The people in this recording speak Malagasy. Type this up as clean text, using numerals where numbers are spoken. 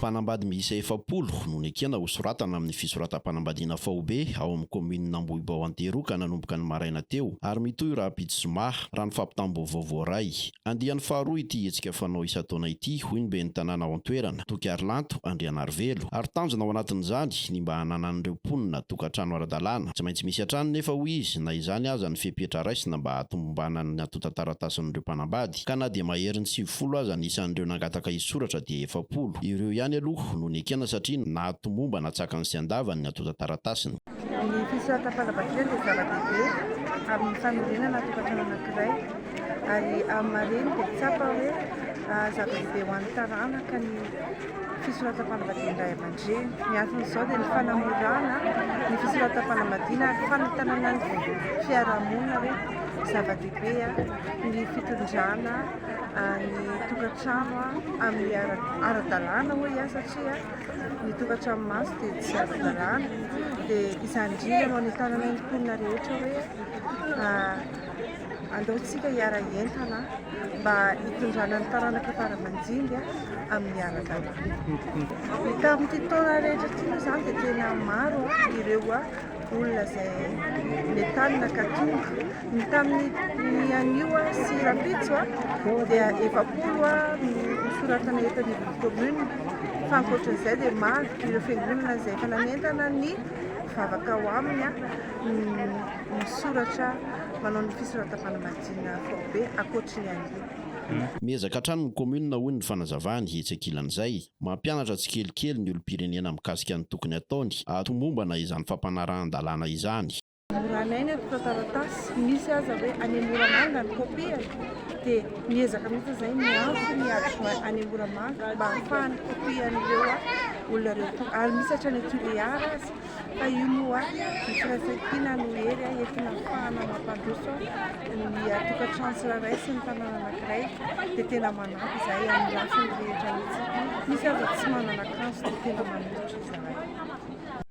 Mpanambady miisa 7 no nekena ho soratana amin'ny fisoratam-panambadiana faobe ao amin'ny kominina Ambohibao Antero ka nanomboka ny maraina teo ary mitoy Rapitsoma raha ny fampitambo vaovao ray. Andiany faharoa ity hetsika fanao isan-taona ity hoy ny ben'ny tanàna ao an-toerana Tokiarlanto Andrianarivelo ary tanjona ao anatin'izany ny mba hananan'ireo mponina tokantrano ara-dalàna. Tsy maintsy misy hatrany nefa hoy izy na izany aza ny fepetra raisina mba hatombombana ny atotan-taratasin'ireo mpanambady ka na dia maherin'ny 90 aza ny isan'ireo nangataka hisoratra dia 7 ireo ihany aloha no nekena satria nahatomomba natsaka ny sy andavany ny atotan-taratasiny. Ny fisoratam-panambadiana dia zava-dehibe amin'ny fanorenana tokantrano anankiray ary amin'ny mareny dia tsapa hoe zava-dehibe ho an'ny tanàna ka ny fisoratam-panambadiana iray aman-dreny. Ny anton'izao dia ny fanamorana ny fisoratam-panambadiana ary fanotanana ny fiarahamonina hoe zava-dehibe ny fitondrana ny tokantrano amin'ny ara-dalàna hoe satria ny tokantrano maso dia tsy ara-dalàna dia izany indrindra no anentanana ny mponina rehetra hoe andaontsika hiara-entana mba hitondrana ny taranaka fara-mandinga amin'ny ara-dalàna. Tamin'ity taona rehetra ity moa izany dia tena maro ireo olona izay nentanina ka tonga. Ny tamin'ny anio sy Rapitso dia 7 misoratana eto anivon'ny commune fa ankoatran'izay dia maro ireo fiangonana izay efa nanentana ny vavaka ao aminy misoratra manao ny fisoratam-panambadiana faobe ankoatry ny anio. Miezaka hatrany ny kominina hoy ny fanazavany hetsakilan'izay mampianatra tsikelikely ny olom-pirenena mikasika ny tokony ataony ahatomombana izany fampanarahan-dalàna izany. Moranainy atotan-taratasy misy aza hoe any Moramanga ny kopiany dia miezaka mihitsy izay miantso ny adjoint any Moramanga mba ahafahany kopian'ireo olona rehetra ary misy hatrany Tuléar aza fa io moa ny firaisankina no hery entina ahafahana mampandroso ny tokantrano tsirairay sy ny tanàna anankiray dia tena manampy izay amin'ny lafiny rehetra mihitsy. Misy aza tsy manana akanjo dia tena manolotra izahay.